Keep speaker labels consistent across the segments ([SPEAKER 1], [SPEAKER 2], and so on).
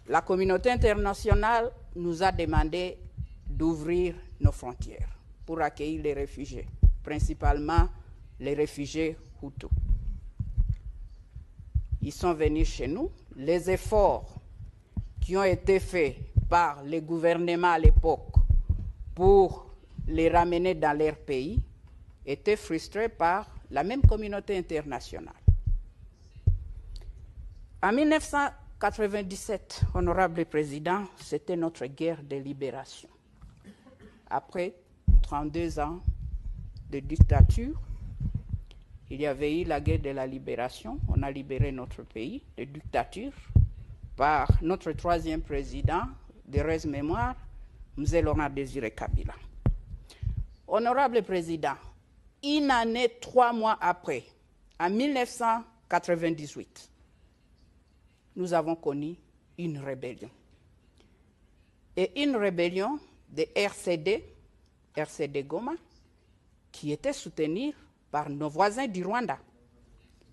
[SPEAKER 1] la communauté internationale nous a demandé d'ouvrir nos frontières pour accueillir les réfugiés, principalement les réfugiés Hutus. Ils sont venus chez nous. Les efforts qui ont été faits par les gouvernements à l'époque pour les ramener dans leur pays étaient frustrés par la même communauté internationale. En 1997, honorable président, c'était notre guerre de libération. Après 32 ans de dictature, il y avait eu la guerre de la libération. On a libéré notre pays de dictature par notre troisième président, de reste mémoire, M. Laurent Désiré Kabila. Honorable président, une année, 3 mois après, en 1998, nous avons connu une rébellion. Et une rébellion de RCD Goma, qui était soutenue par nos voisins du Rwanda.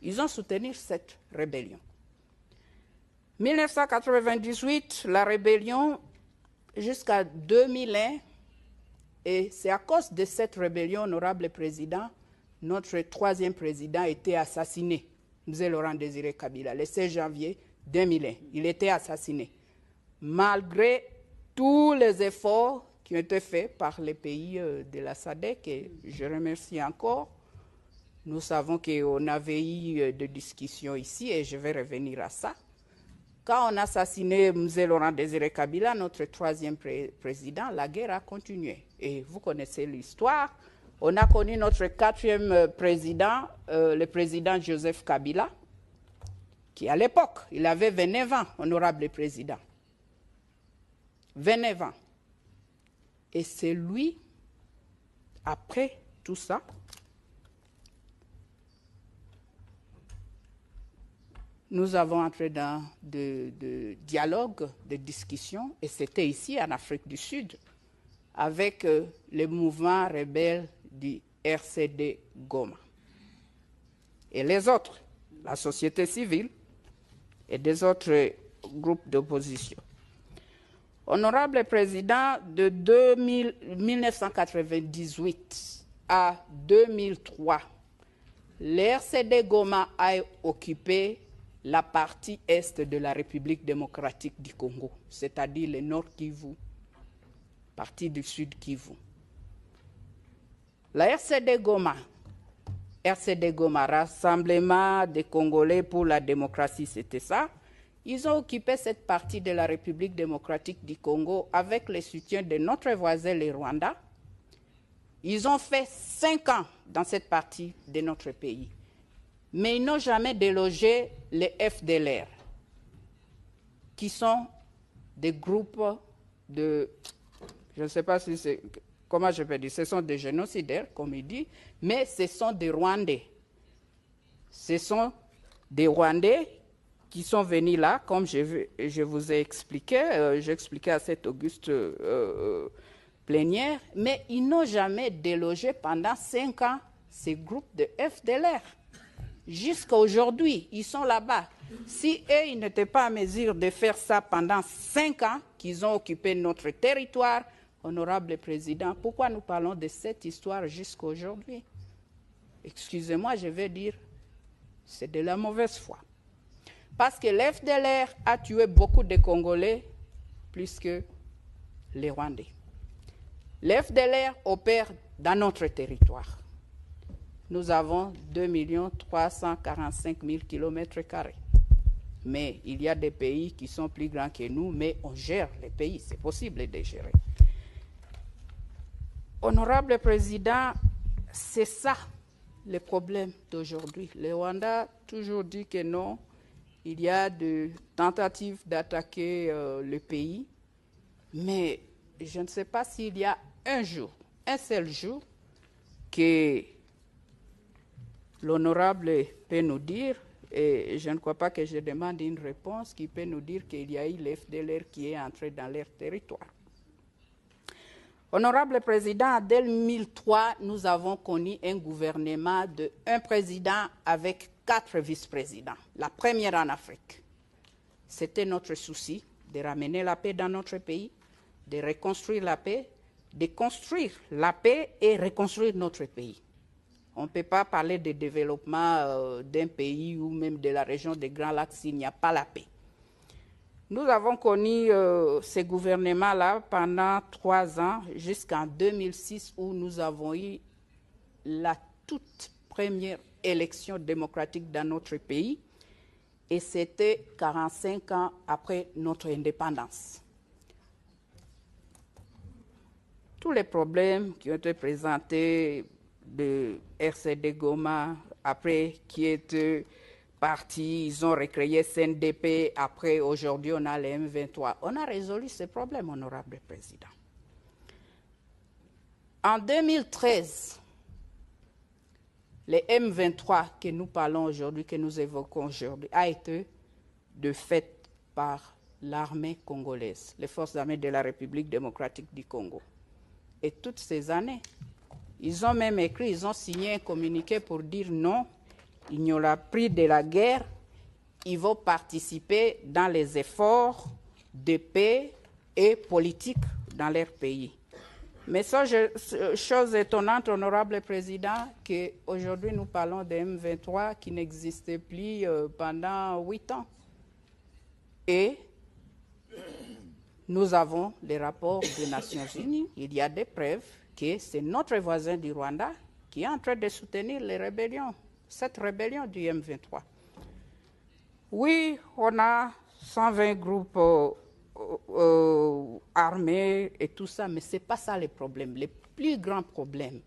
[SPEAKER 1] Ils ont soutenu cette rébellion. 1998, la rébellion jusqu'à 2001, et c'est à cause de cette rébellion, honorable président, notre troisième président a été assassiné, M. Laurent Désiré Kabila, le 16 janvier 2001. Il était assassiné. Malgré tous les efforts qui ont été faits par les pays de la SADC, et je remercie encore, nous savons qu'on avait eu des discussions ici, et je vais revenir à ça. Quand on a assassiné M. Laurent Désiré Kabila, notre troisième président, la guerre a continué. Et vous connaissez l'histoire. On a connu notre quatrième président, le président Joseph Kabila, qui à l'époque, il avait 29 ans, honorable président. 29 ans. Et c'est lui, après tout ça, nous avons entré dans de dialogues, de discussions, et c'était ici en Afrique du Sud, avec les mouvements rebelles du RCD Goma. Et les autres, la société civile et des autres groupes d'opposition. Honorable président, de 1998 à 2003, le RCD Goma a occupé la partie est de la République démocratique du Congo, c'est-à-dire le Nord Kivu, partie du Sud Kivu. La RCD Goma, Rassemblement des Congolais pour la démocratie, c'était ça. Ils ont occupé cette partie de la République démocratique du Congo avec le soutien de notre voisin, le Rwanda. Ils ont fait 5 ans dans cette partie de notre pays. Mais ils n'ont jamais délogé les FDLR, qui sont des groupes de, je ne sais pas si c'est, comment je peux dire, ce sont des génocidaires, comme il dit, mais ce sont des Rwandais. Ce sont des Rwandais qui sont venus là, comme je vous ai expliqué, j'ai expliqué à cette auguste plénière, mais ils n'ont jamais délogé pendant 5 ans ces groupes de FDLR. Jusqu'à aujourd'hui, ils sont là-bas. Si eux, ils n'étaient pas en mesure de faire ça pendant 5 ans, qu'ils ont occupé notre territoire, honorable président, pourquoi nous parlons de cette histoire jusqu'à aujourd'hui? Excusez-moi, je vais dire, c'est de la mauvaise foi. Parce que l'FDLR a tué beaucoup de Congolais plus que les Rwandais. L'FDLR opère dans notre territoire. Nous avons 2 345 000 km². Mais il y a des pays qui sont plus grands que nous, mais on gère les pays, c'est possible de gérer. Honorable président, c'est ça le problème d'aujourd'hui. Le Rwanda a toujours dit que non, il y a des tentatives d'attaquer le pays, mais je ne sais pas s'il y a un seul jour, que l'honorable peut nous dire, et je ne crois pas que je demande une réponse, qui peut nous dire qu'il y a eu l'FDLR qui est entré dans leur territoire. Honorable président, en 2003, nous avons connu un gouvernement de un président avec 4 vice-présidents, la première en Afrique. C'était notre souci, de ramener la paix dans notre pays, de reconstruire la paix, de construire la paix et reconstruire notre pays. On ne peut pas parler de développement d'un pays ou même de la région des Grands Lacs s'il n'y a pas la paix. Nous avons connu ces gouvernements-là pendant 3 ans, jusqu'en 2006, où nous avons eu la toute première élection démocratique dans notre pays, et c'était 45 ans après notre indépendance. Tous les problèmes qui ont été présentés de RCD Goma, après qui est parti, ils ont recréé CNDP, après aujourd'hui on a les M23. On a résolu ces problèmes, honorable président. En 2013, les M23 que nous parlons aujourd'hui, que nous évoquons aujourd'hui, a été de fait par l'armée congolaise, les forces armées de la République démocratique du Congo. Et toutes ces années, ils ont même écrit, ils ont signé un communiqué pour dire non, il n'y aura plus de la guerre, ils vont participer dans les efforts de paix et politique dans leur pays. Mais ça, chose étonnante, honorable président, qu'aujourd'hui nous parlons des M23 qui n'existaient plus pendant 8 ans. Et nous avons les rapports des Nations Unies. Il y a des preuves que c'est notre voisin du Rwanda qui est en train de soutenir les rébellions, cette rébellion du M23. Oui, on a 120 groupes armés et tout ça, mais ce n'est pas ça le problème. Le plus grand problème,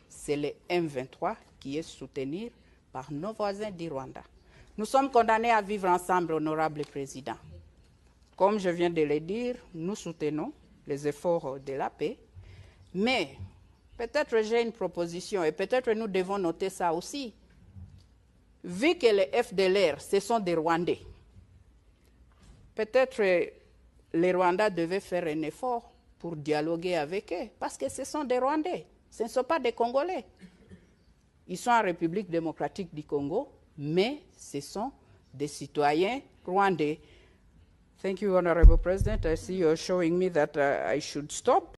[SPEAKER 1] c'est le M23 qui est soutenu par nos voisins du Rwanda. Nous sommes condamnés à vivre ensemble, honorable président. Comme je viens de le dire, nous soutenons les efforts de la paix, mais peut-être j'ai une proposition et peut-être nous devons noter ça aussi. Vu que les FDLR, ce sont des Rwandais, peut-être les Rwandais devaient faire un effort pour dialoguer avec eux, parce que ce sont des Rwandais, ce ne sont pas des Congolais. Ils sont en République démocratique du Congo, mais ce sont des citoyens rwandais. Thank you, Honorable President. I see you're showing me that I should stop.